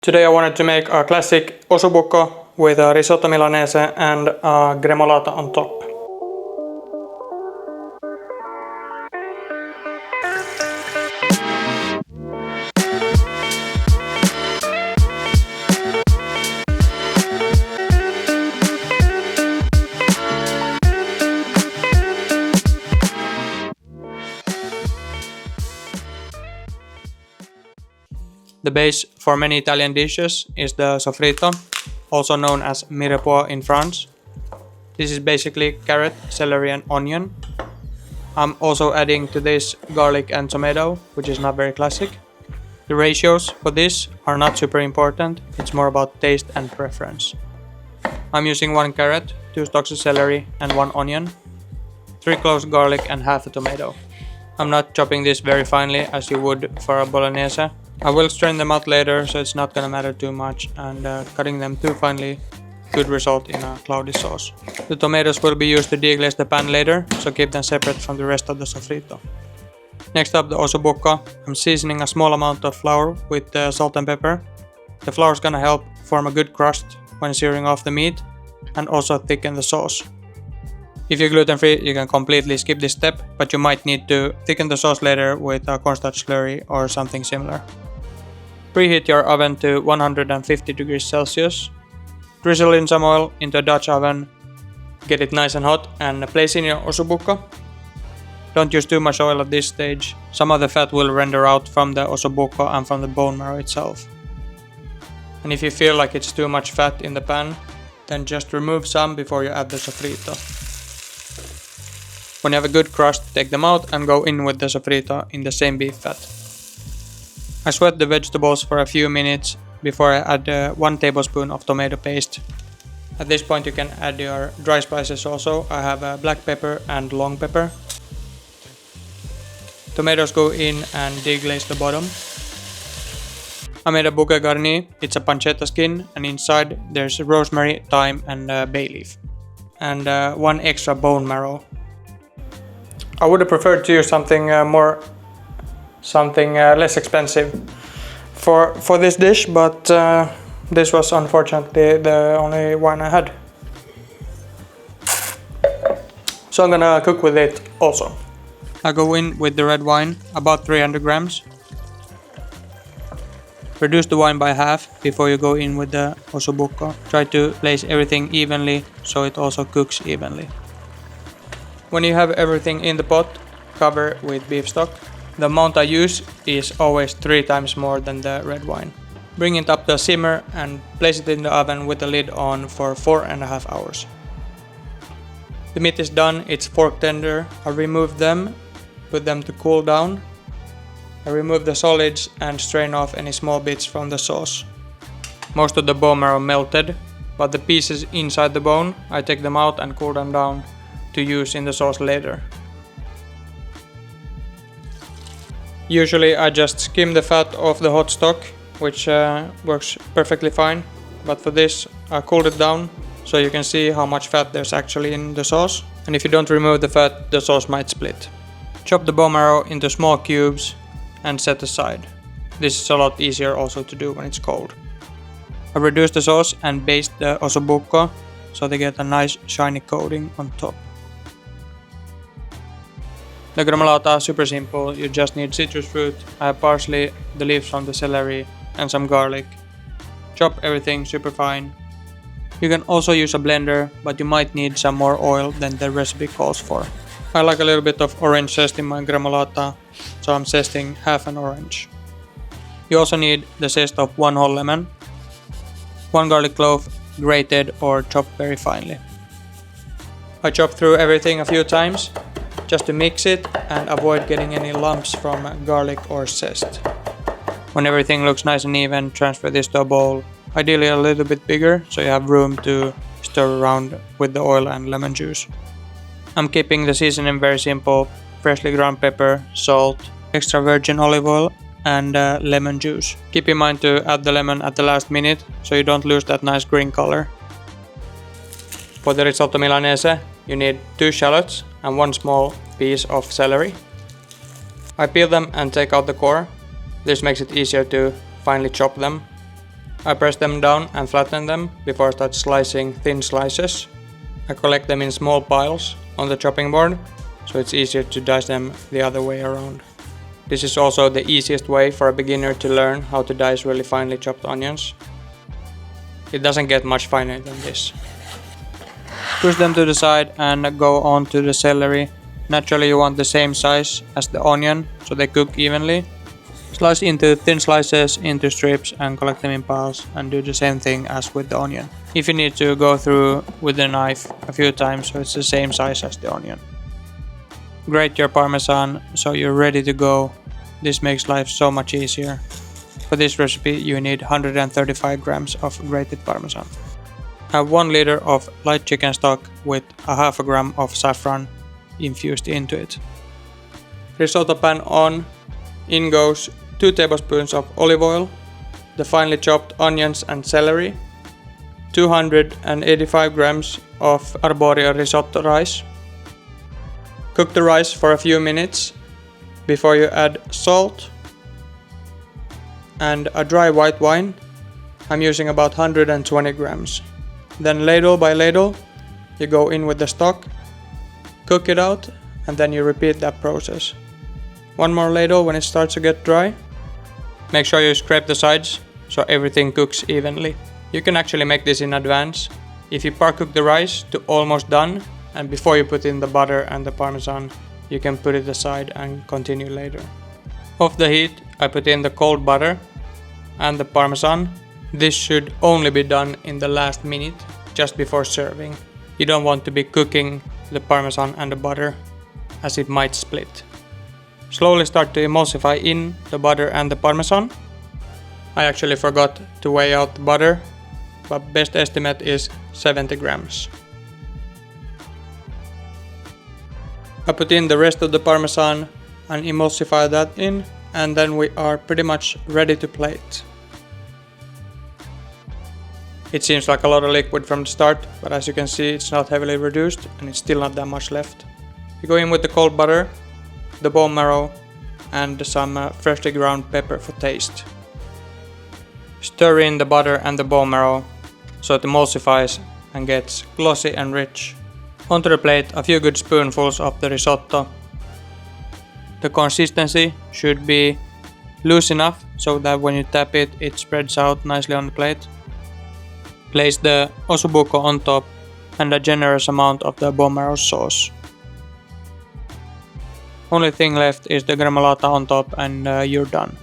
Today I wanted to make a classic ossobuco with a risotto Milanese and a gremolata on top. The base for many Italian dishes is the sofrito, also known as mirepoix in France. This is basically carrot, celery and onion. I'm also adding to this garlic and tomato, which is not very classic. The ratios for this are not super important, it's more about taste and preference. I'm using 1 carrot, 2 stalks of celery and 1 onion, 3 cloves garlic and half a tomato. I'm not chopping this very finely as you would for a bolognese. I will strain them out later, so it's not gonna matter too much, and cutting them too finely could result in a cloudy sauce. The tomatoes will be used to deglaze the pan later, so keep them separate from the rest of the sofrito. Next up, the ossobuco. I'm seasoning a small amount of flour with salt and pepper. The flour is gonna help form a good crust when searing off the meat and also thicken the sauce. If you're gluten-free, you can completely skip this step, but you might need to thicken the sauce later with a cornstarch slurry or something similar. Preheat your oven to 150 degrees Celsius. Drizzle in some oil into a Dutch oven, get it nice and hot, and place in your ossobuco. Don't use too much oil at this stage, some of the fat will render out from the ossobuco and from the bone marrow itself. And if you feel like it's too much fat in the pan, then just remove some before you add the sofrito. When you have a good crust, take them out and go in with the sofrito in the same beef fat. I sweat the vegetables for a few minutes before I add 1 tablespoon of tomato paste. At this point you can add your dry spices also. I have black pepper and long pepper. Tomatoes go in and deglaze the bottom. I made a bouquet garni. It's a pancetta skin, and inside there's rosemary, thyme and bay leaf. And 1 extra bone marrow. I would have preferred to use something less expensive for this dish, but this was unfortunately the only one I had. So I'm gonna cook with it also. I go in with the red wine, about 300 grams. Reduce the wine by half before you go in with the ossobuco. Try to place everything evenly so it also cooks evenly. When you have everything in the pot, cover with beef stock. The amount I use is always 3 times more than the red wine. Bring it up to a simmer and place it in the oven with the lid on for 4.5 hours. The meat is done, it's fork tender. I remove them, put them to cool down. I remove the solids and strain off any small bits from the sauce. Most of the bone marrow melted, but the pieces inside the bone, I take them out and cool them down to use in the sauce later. Usually I just skim the fat off the hot stock, which works perfectly fine, but for this I cooled it down so you can see how much fat there's actually in the sauce, and if you don't remove the fat, the sauce might split. Chop the bone marrow into small cubes and set aside. This is a lot easier also to do when it's cold. I reduce the sauce and baste the ossobuco so they get a nice shiny coating on top. The gremolata, super simple, you just need citrus fruit, I have parsley, the leaves from the celery and some garlic. Chop everything super fine. You can also use a blender, but you might need some more oil than the recipe calls for. I like a little bit of orange zest in my gremolata, so I'm zesting half an orange. You also need the zest of 1 whole lemon, 1 garlic clove, grated or chopped very finely. I chop through everything a few times, just to mix it and avoid getting any lumps from garlic or zest. When everything looks nice and even, transfer this to a bowl, ideally a little bit bigger so you have room to stir around with the oil and lemon juice. I'm keeping the seasoning very simple: freshly ground pepper, salt, extra virgin olive oil and lemon juice. Keep in mind to add the lemon at the last minute so you don't lose that nice green color. For the risotto Milanese, you need 2 shallots and 1 small piece of celery. I peel them and take out the core. This makes it easier to finely chop them. I press them down and flatten them before I start slicing thin slices. I collect them in small piles on the chopping board, so it's easier to dice them the other way around. This is also the easiest way for a beginner to learn how to dice really finely chopped onions. It doesn't get much finer than this. Push them to the side and go on to the celery. Naturally you want the same size as the onion, so they cook evenly. Slice into thin slices into strips and collect them in piles, and do the same thing as with the onion. If you need to, go through with the knife a few times so it's the same size as the onion. Grate your parmesan so you're ready to go. This makes life so much easier. For this recipe you need 135 grams of grated parmesan. Have 1 liter of light chicken stock with a half a gram of saffron infused into it. Risotto pan on. In goes 2 tablespoons of olive oil, the finely chopped onions and celery, 285 grams of arborio risotto rice. Cook the rice for a few minutes before you add salt and a dry white wine. I'm using about 120 grams. Then ladle by ladle you go in with the stock, cook it out, and then you repeat that process. 1 more ladle when it starts to get dry. Make sure you scrape the sides so everything cooks evenly. You can actually make this in advance. If you par-cook the rice to almost done, and before you put in the butter and the parmesan, you can put it aside and continue later. Off the heat, I put in the cold butter and the parmesan. This should only be done in the last minute, just before serving. You don't want to be cooking the parmesan and the butter, as it might split. Slowly start to emulsify in the butter and the parmesan. I actually forgot to weigh out the butter, but best estimate is 70 grams. I put in the rest of the parmesan and emulsify that in, and then we are pretty much ready to plate. It seems like a lot of liquid from the start, but as you can see it's not heavily reduced and it's still not that much left. You go in with the cold butter, the bone marrow, and some freshly ground pepper for taste. Stir in the butter and the bone marrow so it emulsifies and gets glossy and rich. Onto the plate a few good spoonfuls of the risotto. The consistency should be loose enough so that when you tap it, it spreads out nicely on the plate. Place the ossobuco on top and a generous amount of the bone marrow sauce. Only thing left is the gremolata on top and you're done.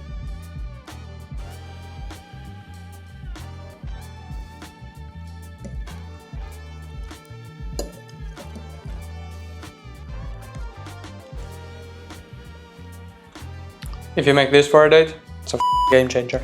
If you make this for a date, it's a game changer.